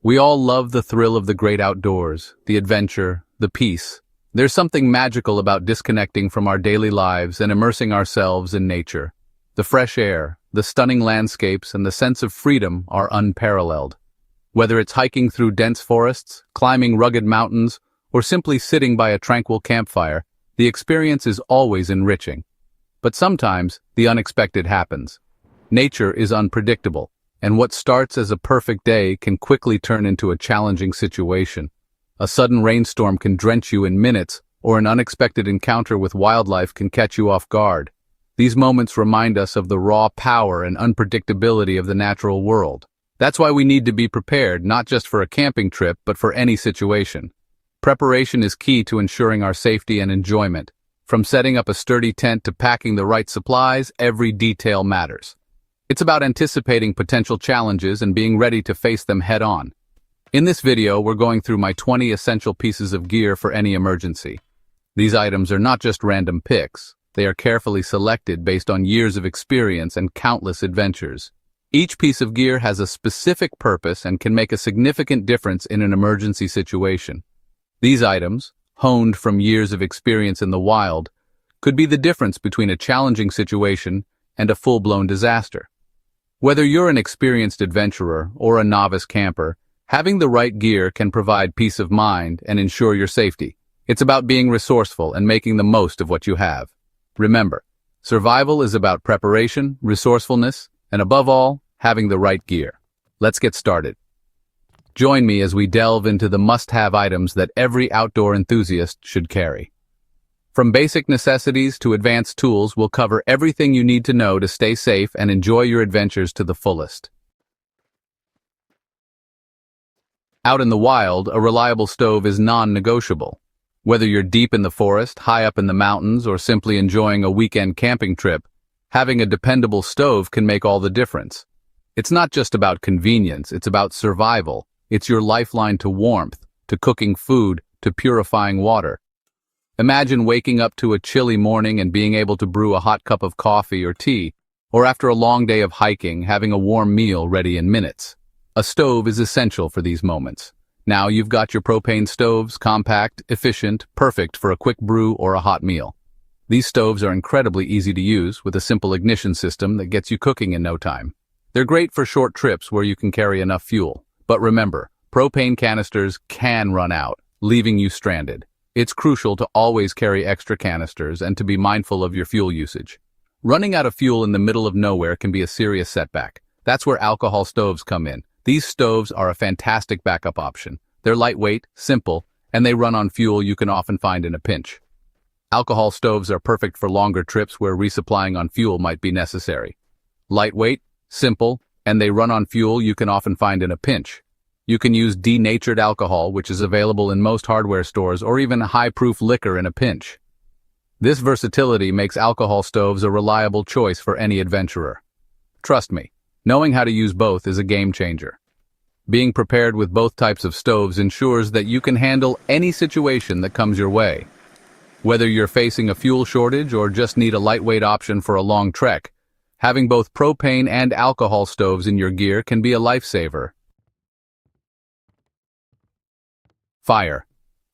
We all love the thrill of the great outdoors, the adventure, the peace. There's something magical about disconnecting from our daily lives and immersing ourselves in nature. The fresh air, the stunning landscapes, and the sense of freedom are unparalleled. Whether it's hiking through dense forests, climbing rugged mountains, or simply sitting by a tranquil campfire, the experience is always enriching. But sometimes, the unexpected happens. Nature is unpredictable, and what starts as a perfect day can quickly turn into a challenging situation. A sudden rainstorm can drench you in minutes, or an unexpected encounter with wildlife can catch you off guard. These moments remind us of the raw power and unpredictability of the natural world. That's why we need to be prepared, not just for a camping trip, but for any situation. Preparation is key to ensuring our safety and enjoyment. From setting up a sturdy tent to packing the right supplies, every detail matters. It's about anticipating potential challenges and being ready to face them head-on. In this video, we're going through my 20 essential pieces of gear for any emergency. These items are not just random picks. They are carefully selected based on years of experience and countless adventures. Each piece of gear has a specific purpose and can make a significant difference in an emergency situation. These items, honed from years of experience in the wild, could be the difference between a challenging situation and a full-blown disaster. Whether you're an experienced adventurer or a novice camper, having the right gear can provide peace of mind and ensure your safety. It's about being resourceful and making the most of what you have. Remember, survival is about preparation, resourcefulness, and above all, having the right gear. Let's get started. Join me as we delve into the must-have items that every outdoor enthusiast should carry. From basic necessities to advanced tools, we'll cover everything you need to know to stay safe and enjoy your adventures to the fullest. Out in the wild, a reliable stove is non-negotiable. Whether you're deep in the forest, high up in the mountains, or simply enjoying a weekend camping trip, having a dependable stove can make all the difference. It's not just about convenience, it's about survival. It's your lifeline to warmth, to cooking food, to purifying water. Imagine waking up to a chilly morning and being able to brew a hot cup of coffee or tea, or after a long day of hiking, having a warm meal ready in minutes. A stove is essential for these moments. Now you've got your propane stoves, compact, efficient, perfect for a quick brew or a hot meal. These stoves are incredibly easy to use with a simple ignition system that gets you cooking in no time. They're great for short trips where you can carry enough fuel. But remember, propane canisters can run out, leaving you stranded. It's crucial to always carry extra canisters and to be mindful of your fuel usage. Running out of fuel in the middle of nowhere can be a serious setback. That's where alcohol stoves come in. These stoves are a fantastic backup option. They're lightweight, simple, and they run on fuel you can often find in a pinch. Alcohol stoves are perfect for longer trips where resupplying on fuel might be necessary. Lightweight, simple, and they run on fuel you can often find in a pinch. You can use denatured alcohol, which is available in most hardware stores, or even high-proof liquor in a pinch. This versatility makes alcohol stoves a reliable choice for any adventurer. Trust me, knowing how to use both is a game changer. Being prepared with both types of stoves ensures that you can handle any situation that comes your way. Whether you're facing a fuel shortage or just need a lightweight option for a long trek, having both propane and alcohol stoves in your gear can be a lifesaver. Fire.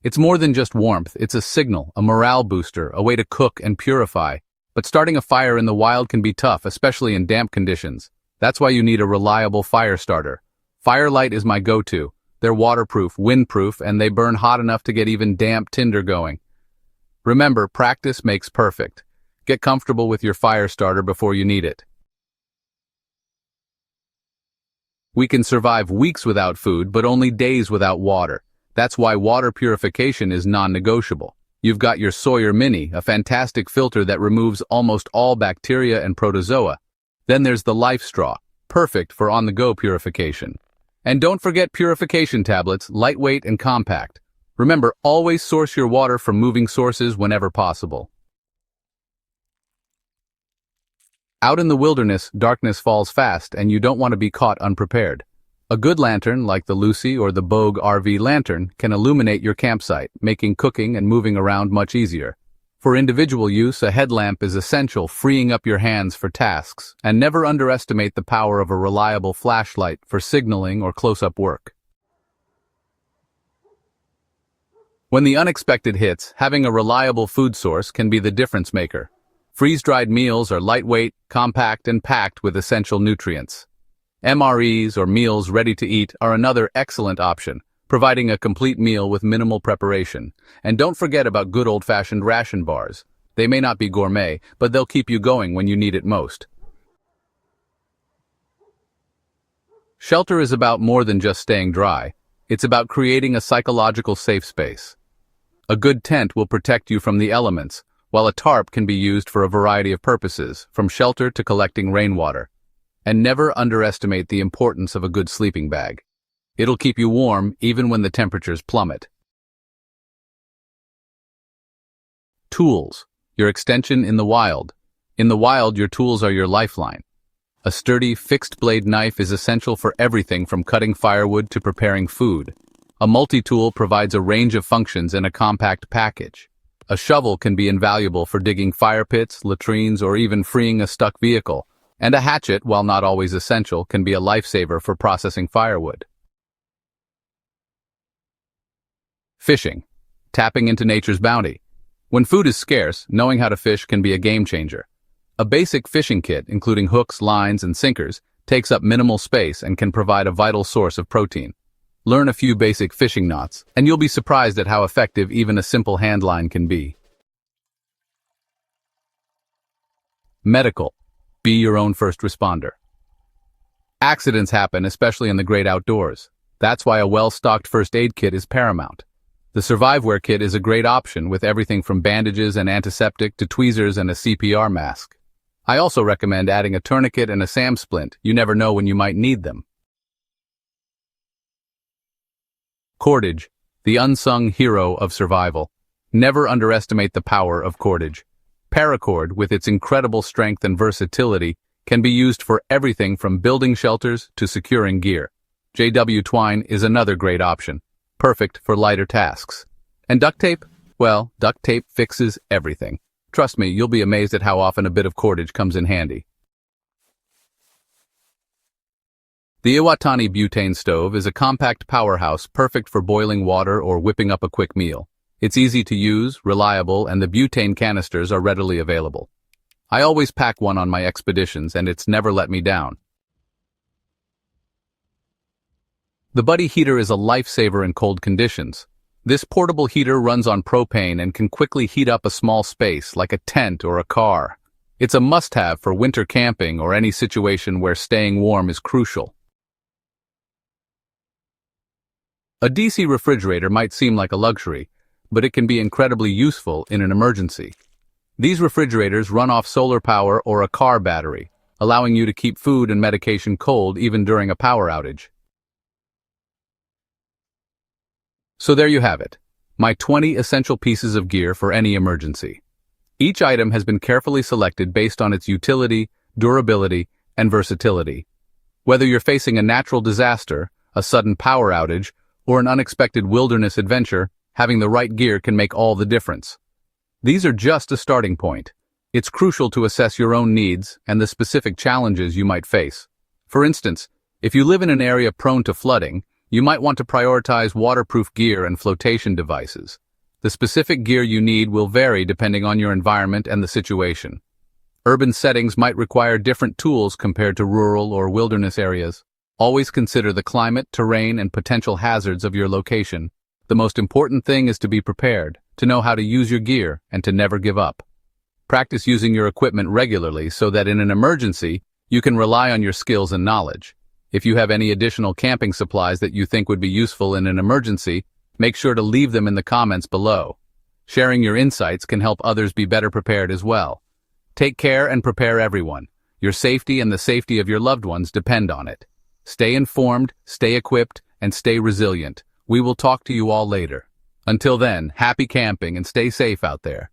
It's more than just warmth, it's a signal, a morale booster, a way to cook and purify. But starting a fire in the wild can be tough, especially in damp conditions. That's why you need a reliable fire starter. Firelight is my go-to. They're waterproof, windproof, and they burn hot enough to get even damp tinder going. Remember, practice makes perfect. Get comfortable with your fire starter before you need it. We can survive weeks without food, but only days without water. That's why water purification is non-negotiable. You've got your Sawyer Mini, a fantastic filter that removes almost all bacteria and protozoa. Then there's the Life Straw, perfect for on-the-go purification. And don't forget purification tablets, lightweight and compact. Remember, always source your water from moving sources whenever possible. Out in the wilderness, darkness falls fast and you don't want to be caught unprepared. A good lantern, like the Lucy or the Bogue RV lantern, can illuminate your campsite, making cooking and moving around much easier. For individual use, a headlamp is essential, freeing up your hands for tasks, and never underestimate the power of a reliable flashlight for signaling or close-up work. When the unexpected hits, having a reliable food source can be the difference maker. Freeze-dried meals are lightweight, compact, and packed with essential nutrients. MREs, or meals ready to eat, are another excellent option, providing a complete meal with minimal preparation. And don't forget about good old-fashioned ration bars. They may not be gourmet, but they'll keep you going when you need it most. Shelter is about more than just staying dry. It's about creating a psychological safe space. A good tent will protect you from the elements, while a tarp can be used for a variety of purposes, from shelter to collecting rainwater. And never underestimate the importance of a good sleeping bag. It'll keep you warm even when the temperatures plummet. Tools, your extension in the wild. In the wild, your tools are your lifeline. A sturdy, fixed-blade knife is essential for everything from cutting firewood to preparing food. A multi-tool provides a range of functions in a compact package. A shovel can be invaluable for digging fire pits, latrines, or even freeing a stuck vehicle. And a hatchet, while not always essential, can be a lifesaver for processing firewood. Fishing, tapping into nature's bounty. When food is scarce, knowing how to fish can be a game changer. A basic fishing kit, including hooks, lines, and sinkers, takes up minimal space and can provide a vital source of protein. Learn a few basic fishing knots, and you'll be surprised at how effective even a simple hand line can be. Medical. Be your own first responder. Accidents happen, especially in the great outdoors. That's why a well-stocked first aid kit is paramount. The SURVIVEWARE kit is a great option with everything from bandages and antiseptic to tweezers and a CPR mask. I also recommend adding a tourniquet and a SAM splint. You never know when you might need them. Cordage, the unsung hero of survival. Never underestimate the power of cordage. Paracord, with its incredible strength and versatility, can be used for everything from building shelters to securing gear. JW twine is another great option, perfect for lighter tasks. And duct tape? Well, duct tape fixes everything. Trust me, you'll be amazed at how often a bit of cordage comes in handy. The Iwatani butane stove is a compact powerhouse perfect for boiling water or whipping up a quick meal. It's easy to use, reliable, and the butane canisters are readily available. I always pack one on my expeditions, and it's never let me down. The Buddy heater is a lifesaver in cold conditions. This portable heater runs on propane and can quickly heat up a small space like a tent or a car. It's a must-have for winter camping or any situation where staying warm is crucial. A DC refrigerator might seem like a luxury, but it can be incredibly useful in an emergency. These refrigerators run off solar power or a car battery, allowing you to keep food and medication cold even during a power outage. So there you have it, my 20 essential pieces of gear for any emergency. Each item has been carefully selected based on its utility, durability, and versatility. Whether you're facing a natural disaster, a sudden power outage, or an unexpected wilderness adventure, having the right gear can make all the difference. These are just a starting point. It's crucial to assess your own needs and the specific challenges you might face. For instance, if you live in an area prone to flooding, you might want to prioritize waterproof gear and flotation devices. The specific gear you need will vary depending on your environment and the situation. Urban settings might require different tools compared to rural or wilderness areas. Always consider the climate, terrain, and potential hazards of your location. The most important thing is to be prepared, to know how to use your gear, and to never give up. Practice using your equipment regularly so that in an emergency, you can rely on your skills and knowledge. If you have any additional camping supplies that you think would be useful in an emergency, make sure to leave them in the comments below. Sharing your insights can help others be better prepared as well. Take care and prepare everyone. Your safety and the safety of your loved ones depend on it. Stay informed, stay equipped, and stay resilient. We will talk to you all later. Until then, happy camping and stay safe out there.